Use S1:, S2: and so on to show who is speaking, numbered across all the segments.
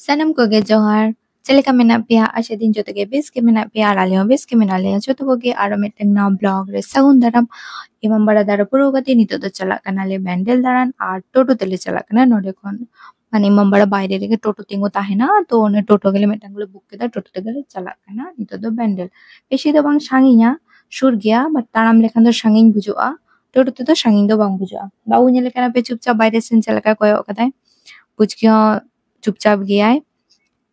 S1: Sanam koge johar. Chelika mena pia ashe din jote ge bis ke mena pia aralio bis ke mena le jote koge aro meteng na blog re sagun daram imam bara dara purogati nito do chalak kana le bandel daran ar toto tele chalak kana node kon মানে imam bara বাইরে রেখে টোটো তিঙ্গো তাহে না তো one টোটো গেলে মেটাঙ্গুলো বুক কেদা টোটো তে গেলে চালাক kana nito do bandel বেশি do bang sanginya sur gya but taram lekhan do sangin bujua toto te do sangin do bang bujua babu nyele kana pe chupchap বাইরে sen chalaka koyo kadai বুঝকিও চুপচাপ গিয়ায়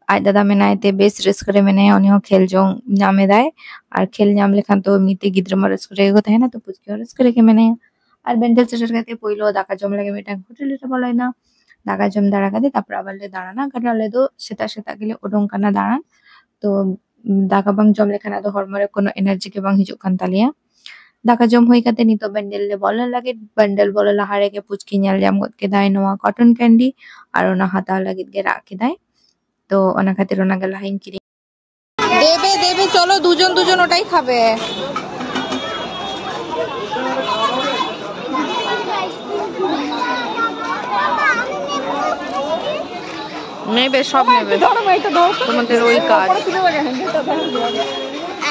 S1: আজ দাদা মেনাইতে বেশ race করে মেনে অনিও খেল জং নামে দেয় আর খেল নাম লেখান তো এমনিতে গিদ্রমা রেস করে এগো থাকে না তো পুচকিও রেস করে কে মেনে আর বেন্ডেল চেটার কাছে পইলো দাকা জম লাগে মেটা হোটেল এটা বলাই না দাকা জম দাঁড়া কাতে তারপর আবার দাঁড়ানা কাটালে তো সেটা সেটা গেলে ওডং কানা দাঁড়ান তো দাকা বাং জম লেখানা তো হরমরে কোনো এনার্জি কে বাং হিজুক কান তালিয়া দাকা জম হই কাতে নিতো বেন্ডেল লে বলা লাগে বেন্ডেল বলে লাহারে কে পুচকি nyal jam got ke dai noa cotton candy আর ওনা হাতা লাগিত গে রাখে দেয় তো ওনা খাতির ওনা গেল হাইন কিরি দেবে দেবে চলো দুজন দুজন ওটাই খাবে নেবে সব নেবে তোমাদের ওই কাজ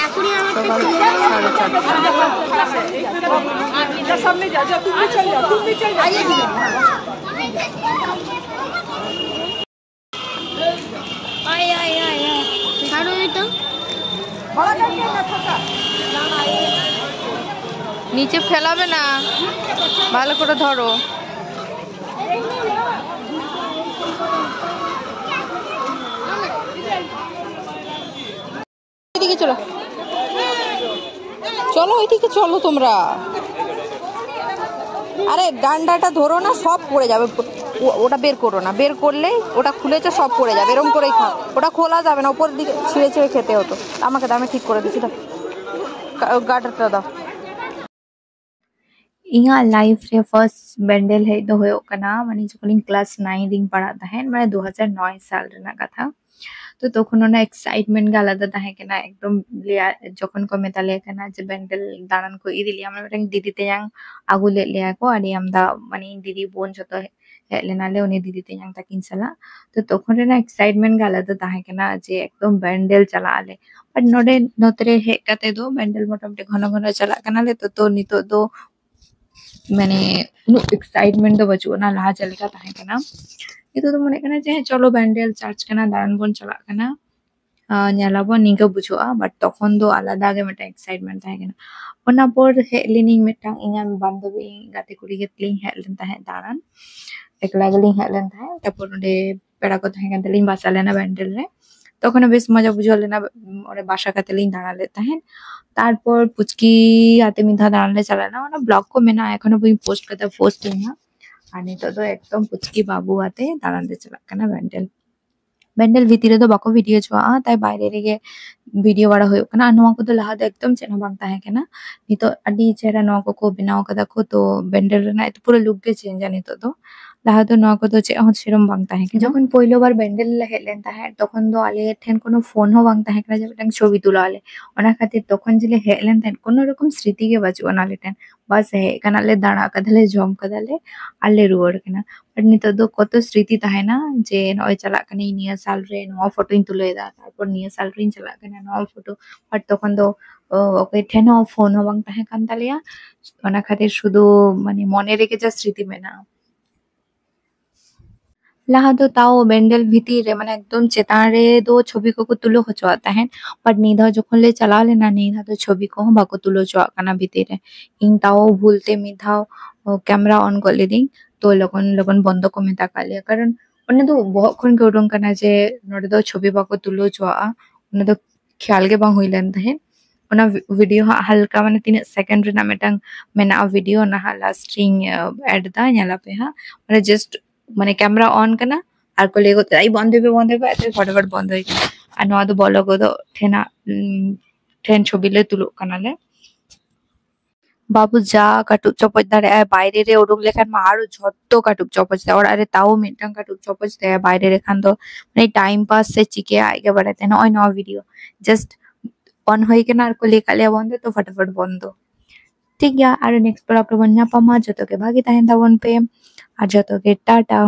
S1: এখনই আমার সামনে যা যা তুমি চল যাও তুমি চল আগে দিবে আয় আয় আয় ছাড়ো এটা বড় করতে না থাকা না না নিচে ফেলাবে না ভালো করে ধরো এদিকে চলো চলো ওইদিকে চলো তোমরা আরে ডান্ডাটা ধরো না সব পড়ে যাবে ওটা বের করো না বের করলে ওটা খুলেছে সব পড়ে যাবে এরকম করেই খাও ওটা খোলা যাবে না উপর দিকে ছিঁড়ে ছিঁড়ে খেতে হতো আমাকে দামে ঠিক করে দিচ্ছি গাটারটা দাও ইয়া লাইফ রে ফার্স্ট বেন্ডেল হে দো হयो kana মানে যখন ক্লাস 9 রিং পড়া তাহেন মানে 2009 সাল রেনা কথা তো তখন ওনা এক্সাইটমেন্ট গা আলাদা তাহে কেনা একদম যখন কমে তালে কেনা যে বেন্ডেল দাঁড়ান কো ইদিলি আমরা একটা দিদিতে yang আগুলে লিয়া কো আরি আমদা মানে দিদি বোন যত হেলেনালে উনি দিদিতে yang তাকিন সালা তো তখন রেনা এক্সাইটমেন্ট গা আলাদা তাহে কেনা যে একদম বেন্ডেল চালা আলে বাট নডে নতরে হে কাতে দো বেন্ডেল মোটামুটি ঘন ঘন চালা কেনালে তো নিতো দো মানে কোনো এক্সাইটমেন্ট তো বাঁচুও না লাহা চালিকা তাহে কেনা itu tuh mana kena je cholo bandel charge kena daran bon chala kena nyalabo niga bujua but tokhon do alada ge meta excitement thahe kena ona por helining metang ingan bandobi gate kuri ge tling helen tahe daran ekla geling helen tahe tapor de pera ko tahe kan teling basale na bandel re তখন বেশ মজা বুঝলে না ওরে বাসা কাতেলেই দাঁড়ালে তাহেন তারপর পুচকি হাতে মিঠা দাঁড়ালে চালায় না ওরা ব্লগ কমে না এখনো বই পোস্ট করতে পোস্ট না আর নিতো তো একদম পুচকি বাবু হাতে দাঁড়াতে চালাক কেনা বেন্ডেল ভিতরে তো বাকো ভিডিও ছোয়া তাই বাইরে রেগে ভিডিও বাড়া হয়ে কেনা নোয়া को तो लहा दो एकदम चेना बांग ताहे केना नितो अडी चेहरा नोआ को बनाओ कदा को तो बेंडल ना तो पूरा लुक गे चेंज जानी तो लहा तो नोआ को तो चे हन सेरम बांग ताहे केना যখন পয়লো বার বেন্ডেল হেলেন তাহে তখন তো আলে ঠেন কোনো ফোন হো বাंग ताहे केना जब टंग ছবি তুলা আলে ওনা খাतिर তখন जिले হেলেন তাহে কোনো রকম স্মৃতি গে বাজু ওনালে ঠেন বাস হে কানালে দাঁড়া কাদালে জম কাদালে আলে রুয়ার কেনা আর নিতো তো কত স্মৃতি তাহে না যে নয় চালা কানে নিয়া সাল রে নোয়া ফটো ইন তুলে দা তারপর নিয়া সাল রিন চালা কানে নোয়া ফটো আর তখন তো ওকে ঠেন ফোন হো বাंग ताहे কান তালিয়া ওনা খাतिर শুধু মানে মনে রেখে যা স্মৃতি মেনা লাহা তো তাও বেন্ডেল ভিতরে মানে একদম চেতারে দো ছবি को তুলো হচওয়াতা है पर নিধা যখন লে চলা ले ना নিধা তো ছবি को বাকো তুলো চওয়া কানা ভিতরে ইন তাও ভুলতে মিধাও ক্যামেরা অন করে দিন তো লগন লগন বন্ধ কমে তাকালে কারণ ওনে তো বহুক্ষণ কে উডং কানা যে নড়ে দো ছবি বাকো তুলো চওয়া ওনে তো ख्याल के बांग हुइलन तहे ओना वीडियो हल्का माने 3 सेकंड रे ना मेटांग मेना वीडियो ना हाला स्ट्रिंग ऐड दा nyala पे हा माने जस्ट মানে ক্যামেরা অন কানা আর কোলে গো তাই বন্ধ হবে এত ফটাফট বন্ধ হই আর নয়া তো বলো গো তো ঠেনা ঠেন ছবিলে তুলো কানালে বাবু যা কাটুক চপচ দাঁড়ে বাইরে রে ওরম লেখান মা আরো ঝট্ট কাটুক চপচ দেওয়ার আরে তাও মিটাং কাটুক চপচ দেয় বাইরে রেখান তো মানে টাইম পাস সে চিকে আগে বাড়াতে না ওই নয়া ভিডিও জাস্ট অন হয়ে কেনা আর কোলে কালিয়া বন্ধ তো ফটাফট বন্ধ ঠিক গিয়া আর নেক্সট पर आप लोग ना पामा जो तो के भागी ताहें दावन पे আর যত কে টাটা।